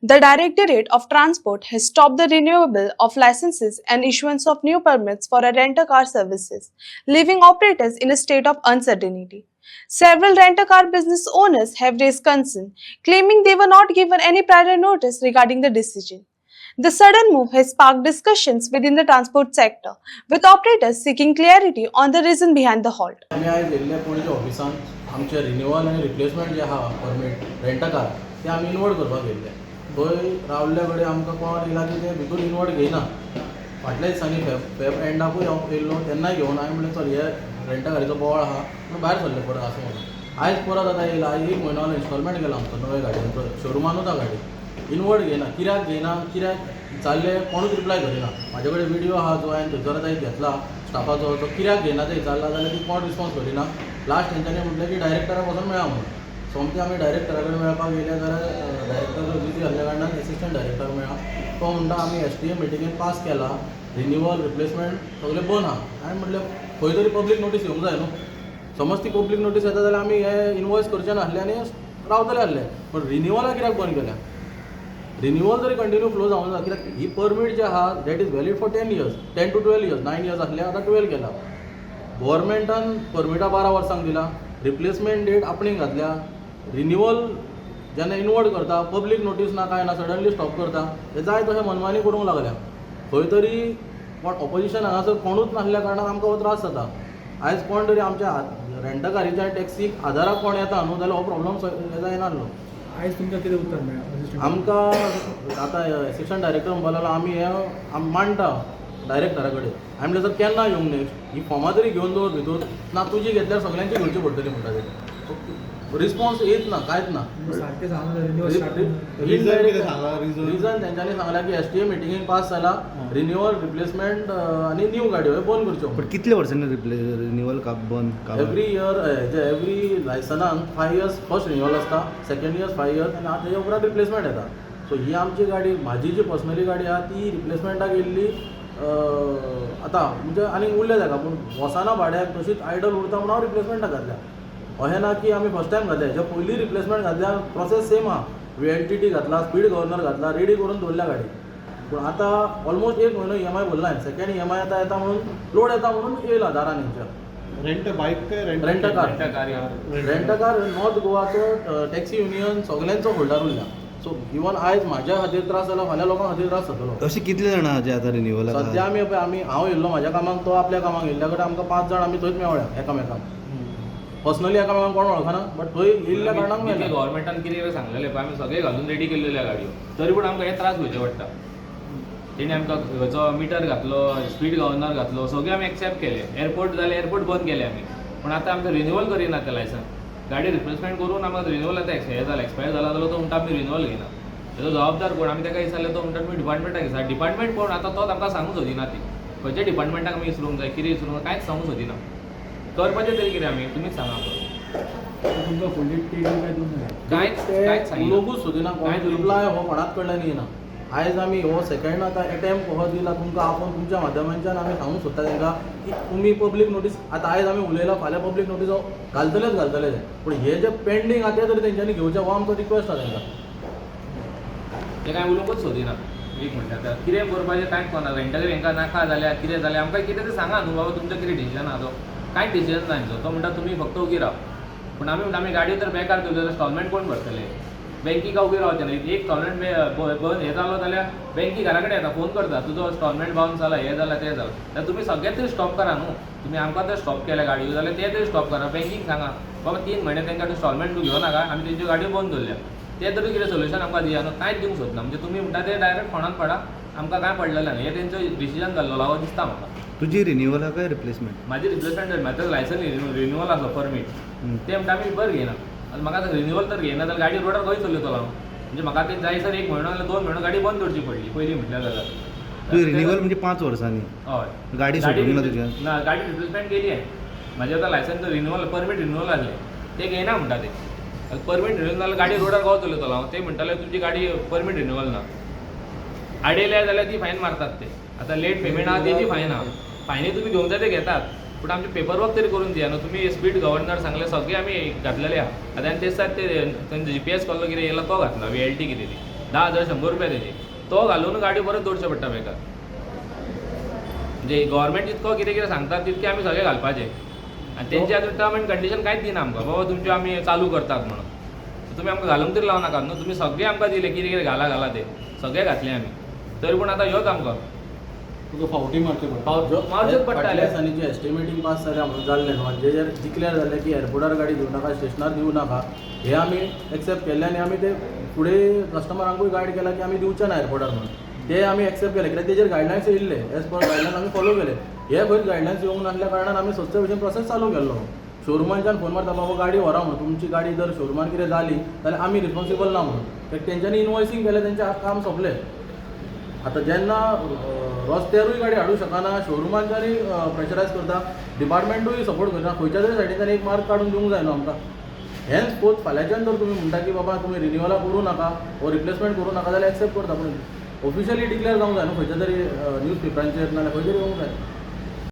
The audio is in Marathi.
The Directorate of Transport has stopped the renewal of licenses and issuance of new permits for rent-a-car services, leaving operators in a state of uncertainty. Several rent-a-car business owners have raised concern, claiming they were not given any prior notice regarding the decision. The sudden move has sparked discussions within the transport sector, with operators seeking clarity on the reason behind the halt. आम्ही आज येल्ल्या पणजे ऑफिसान आमचे रिन्युअल आनी रिप्लेसमेंट जे आहा परमीट रेंटा कार ते आमी इनवर्ट करपाक गेल्ले. थंय रावल्ले कडेन आमकां कळोन येयला की ते भितूर इनवर्ट घेयना. फाटल्या दिसांनी फेब एंडाकूय हांव येयल्लो तेन्नाय घेवन हांवें म्हणलें चल हे रेंटा गाडीचो बोवाळ आहा पूण भायर सरले परत आसूं म्हणून. आयज परत आतां येयला आयज एक म्हयनो जालो इन्स्टॉलमेंट केला आमचो नवे गाडयेचो शोरुमानूच आहा गाडी इनवर्ट घेयना. कित्याक घेयना कित्याक चालले कोणूच रिप्लाय करिना. म्हाजे कडेन विडियो आहा जो हांवें थंयसर आतां एक घेतला स्टाफाचो तो कित्याक घेयना ते विचारला जाल्यार ती कोण रिस्पॉन्स करिना. लास्ट तेंच्यांनी म्हटलें की डायरेक्टराक वचून मेळा म्हणून. सोमतें आमी डायरेक्टरा कडेन मेळपाक गेले जाल्यार डायरेक्टर बिजी आसल्या कारणान एसिस्टंट डायरेक्टर मेळ्ळा. तो म्हणटा आमी STA मिटिंगेन पास केला रिन्युअल रिप्लेसमेंट सगळें बंद आहा. हांवें म्हटलें खंय तरी पब्लीक नोटीस येवंक जाय न्हू. समज ती पब्लीक नोटीस येता जाल्यार आमी हे इनवॉयस करचे नासले आनी रावतले आसले. पूण रिन्युअला कित्याक बंद केल्या. रिन्युअल जरी कंटिन्यू फ्लो जावंक जाय कित्याक ही परमीट जी आहा that is valid for 10 years 10 to 12 years 9 years आसले आतां 12 केला. गव्हर्मेंटान परमिटा 12 वर्सांक दिला. रिप्लेसमेंट डेट आपणें घातल्या. रिन्युअल जेन्ना इनवर्ट करता पब्लीक नोटीस ना काय ना सडनली स्टॉप करता ते जाय तशें मनमानी करूंक लागल्या. खंय तरी कोण ऑपोजिशन हांगासर कोणूच नासल्या कारणान आमकां हो त्रास जाता. आयज कोण तरी आमच्या रेंटा गाडीच्या टॅक्सीक आदाराक कोण येता न्हू जाल्यार हो प्रॉब्लम जायनासलो. आयज तुमकां कितें उत्तर मेळ्ळां? आमकां आतां एसिस्टंट डायरेक्टर म्हणपाक लागलो आमी हे मांडटा डायरेक्टरा कडेन. हांवें म्हणलें सर केन्ना येवंक नेक्स्ट ही फॉर्मां तरी घेवन दवर भितर ना तुजी घेतल्यार सगळ्यांची घेवची पडटली म्हणटा ते. रिस्पॉन्स येत ना कांयच ना. सारकें सांगलें रिजन तेंच्यांनी सांगला की STA मिटिंगेन पास जाला रिन्युअल रिप्लेसमेंट आनी न्यू गाडयो ह्यो बंद करच्यो. पण कितले वर्सांनी रिन्युअल बंद एवरी इयर एवरी लायसनान 5 years फर्स्ट रिन्युअल आसता सेकंड इयर 5 years आनी आतां तेच्या उपरांत रिप्लेसमेंट येता. सो ही आमची गाडी म्हाजी जी पर्सनली गाडी आहा ती रिप्लेसमेंटाक येयल्ली आतां म्हणजे आनी उरल्या जाका पूण वसाना भाड्याक तशीच आयडल उरता म्हणून हांव रिप्लेसमेंटाक घातल्या. अशें ना की आमी फर्स्ट टायम घातल्या हेच्या पयलीं रिप्लेसमेंट घातल्या प्रोसेस सेम आहा. VLTT घातला स्पीड गव्हर्नर घातला रेडी करून दवरल्या गाडी. पूण आतां ऑलमोस्ट एक म्हयनो EMI भरला हांवें. सेकंड EMI आतां येता म्हणून लोड येता म्हणून येयला दारान हेंच्या. रेंट बाईक काय रेंटा कार नॉर्थ गोवाचो टॅक्सी युनियन सगल्यांचो होल्डार उरला. सो इवन आयज म्हाज्या खातीर त्रास जाला फाल्यां लोकां खातीर त्रास जातलो. अशी कितले जाणां जे आतां रिन्युअल सद्या आमी हांव येयल्लो म्हाज्या कामाक तो आपल्या कामाक येयल्ल्या कडेन आमकां 5 जाण आमी थंयच मेवळ्या एकामेकांक. पर्सनली एकामेकांक कोण वळखना बट थंय येयल्ल्या कारणाक मेळ्ळें. गव्हर्मेंटान कितें सांगलेलें पळय आमी सगळे घालून रेडी केल्लेल्या गाडयो तरी पूण आमकां हे त्रास घेवचे पडटा. तेणी आमकां हेचो मिटर घातलो स्पीड गव्हर्नर घातलो सगळे आमी एक्सेप्ट केले. एअरपोर्ट जाले एअरपोर्ट बंद केले आमी. पूण आतां आमकां रिन्युअल करिना तें लायसन्स. गाडी रिप्लेसमेंट करून आमकां रिन्युअल आतां हे जाला एक्सपायर जाला जाल्यार तो म्हणटा आमी रिन्युअल घेयना. तेजो जबाबदार कोण आमी ताका विचारलें तो म्हणटा तुमी डिपार्टमेंटाक विचार. डिपार्टमेंट कोण आतां तोच आमकां सांगूंक सोदिना ती खंयच्या डिपार्टमेंटाक आमी विसरूंक जाय कितें विसरूंक जाय कांयच सांगूंक सोदिना. करपाचें तरी कितें आमी तुमीच सांगा तुमकां फुडली टीडी काय दिवना कांयच सांगिना. उलोवंकूच सोदिना कोण रिप्लाय हो कोणाच कडल्यान येयना. आयज आमी हो सेकंड आतां अटेम्प्ट हो दिला तुमकां आपूण तुमच्या माध्यमांच्यान आमी सांगूंक सोदता तांकां की तुमी पब्लीक नोटीस आतां आयज आमी उलयला फाल्यां पब्लीक नोटीस घालतले ते. पूण हे जे पेंडींग आहा ते तरी तेंच्यांनी घेवचे हो आमचो रिक्वेस्ट आहा तांकां. ते कांय उलोवंकूच सोदिना. एक म्हणटा तर कितें करपाचें कांयच कळना. रेंटल हांकां नाका जाल्यार कितें जालें आमकां कितें तें सांगा न्हू बाबा तुमचें कितें डिसिजन आहा तो. कांयच डिसिजन ना तो म्हणटा तुमी फक्त उगी राव. पूण आमी म्हणटा आमी गाडयो तर बेकार दवरल्यो जाल्यार इंस्टॉलमेंट कोण भरतले. बँकीक उगी रावचे न्ही. एक इंस्टॉलमेंट बंद हे जालो जाल्यार बँकी घरा कडेन येता फोन करता तुजो इंस्टॉलमेंट बाउन्स जाला हे जाला तें जालां जाल्यार तुमी सगळें तरी स्टॉप करा न्हू. तुमी आमकां तर स्टॉप केल्या गाडयो जाल्यार ते तरी स्टॉप करा. बँकीक सांगा बाबा 3 म्हयने तांकां इंस्टॉलमेंट घेवं नाका आमी तेंच्यो गाडयो बंद दवरल्या. ते तरी कितें सोल्युशन आमकां दिया न्हू. कांयच दिवंक सोदना. म्हणजे तुमी म्हणटा ते डायरेक्ट फोंडान पडा आमकां कांय पडलेलें ना. हे तेंचो डिसिजन जाल्लो हो दिसता म्हाका. तुजी रिन्युअल काय रिप्लेसमेंट? म्हाजी रिप्लेसमेंट म्हाजो लायसन रिन्युअल आसलो परमीट ते म्हणटा आमी बरें घेयना. आतां म्हाका रिन्युअल तर घेयना जाल्यार गाडी रोडार खंय चलयतलो हांव. म्हणजे म्हाका ते जाय सर 1 म्हयनो नाजाल्यार 2 म्हयनो गाडी बंद दवरची पडली पयलीं म्हटल्यार जाल्यार. तुवें रिन्युअल म्हणजे 5 वर्सांनी हय गाडी सोडूंक ना तुज्या? ना गाडी रिप्लेसमेंट केली आहे. म्हाजें आतां लायसन रिन्युअल परमीट रिन्युअल आसलें ते घेयना म्हणटा ते. परमीट रिन्युअल जाल्यार गाडी रोडार खंय चलयतलो हांव. ते म्हणटाले तुमची गाडी परमीट रिन्युअल ना. आडयल्या जाल्यार ती फायन मारतात ते. आतां लेट पेमेंट आहा तेजी फायन आहा. फायनी तुमी घेवंक जाय ते घेतात पूण आमचे पेपरवर्क तरी करून दिया न्हू. तुमी स्पीड गव्हर्नर सांगले सगळे आमी घातलेले आहा. आतां आनी तेच ते GPS कल्लो कितें येयला तो घातला VLT कितें ती 10,100 तेजी तो घालून गाडी परत दवरच्यो पडटा बेकार. म्हणजे गव्हर्मेंट जितको कितें कितें सांगतात तितकें आमी सगळें घालपाचें आनी तेंची आतां टर्म एंड कंडिशन कांयच दिना आमकां बाबा तुमच्यो आमी चालू करतात म्हणून. तुमी आमकां घालूंक तरी लावनाकात न्हू. तुमी सगळें आमकां दिलें कितें कितें घाला तें सगळें घातलें आमी तरी पूण आतां ह्योच आमकां तुका फावटी मारचे मारच्योच पडटाले. जे एस्टिमेटींग पास जाल्लें न्हू जे डिक्लेअर जाल्लें की एअरपोर्टार गाडी दिवं नाका स्टेशनार दिवं नाका हे आमी एक्सेप्ट केल्ले आनी आमी ते फुडें कस्टमरांकूय गायड केला की आमी दिवचे ना एअरपोर्टार म्हणून ते आमी एक्सेप्ट केले कित्याक तेजेर गायडलायन्स येयल्ले एज पर गायडलायन्स आमी फॉलो केले. हे खंयच गायडलायन्स येवंक नासल्या कारणान आमी सोदचे भशेन प्रोसेस चालू केल्लो. शोरुमांच्यान फोन मारता बाबा गाडी व्हरा म्हणून तुमची गाडी जर शोरुमान कितें जाली जाल्यार आमी रिस्पॉन्सिबल ना म्हणून. कित्याक तेंच्यांनी इनवॉयसींग केलें तेंचें काम सोंपलें. आतां जेन्ना रस्त्यारूय गाडी हाडूंक शकना शोरुमांच्यानी प्रेशरायज करता डिपार्टमेंटूय सपोर्ट करना खंयच्या तरी सायडींतल्यान एक मार्क काडून दिवंक जाय न्हू आमकां. हेंच पोत फाल्यांच्यान जर तुमी म्हणटा की बाबा तुमी रिन्युअला करूं नाका वो रिप्लेसमेंट करूं नाका जाल्यार एक्सेप्ट करता पूण ऑफिशियली डिक्लेअर जावंक जाय न्हू खंयच्या तरी न्यूज पेपरांचेर नाजाल्यार खंय तरी येवंक जाय.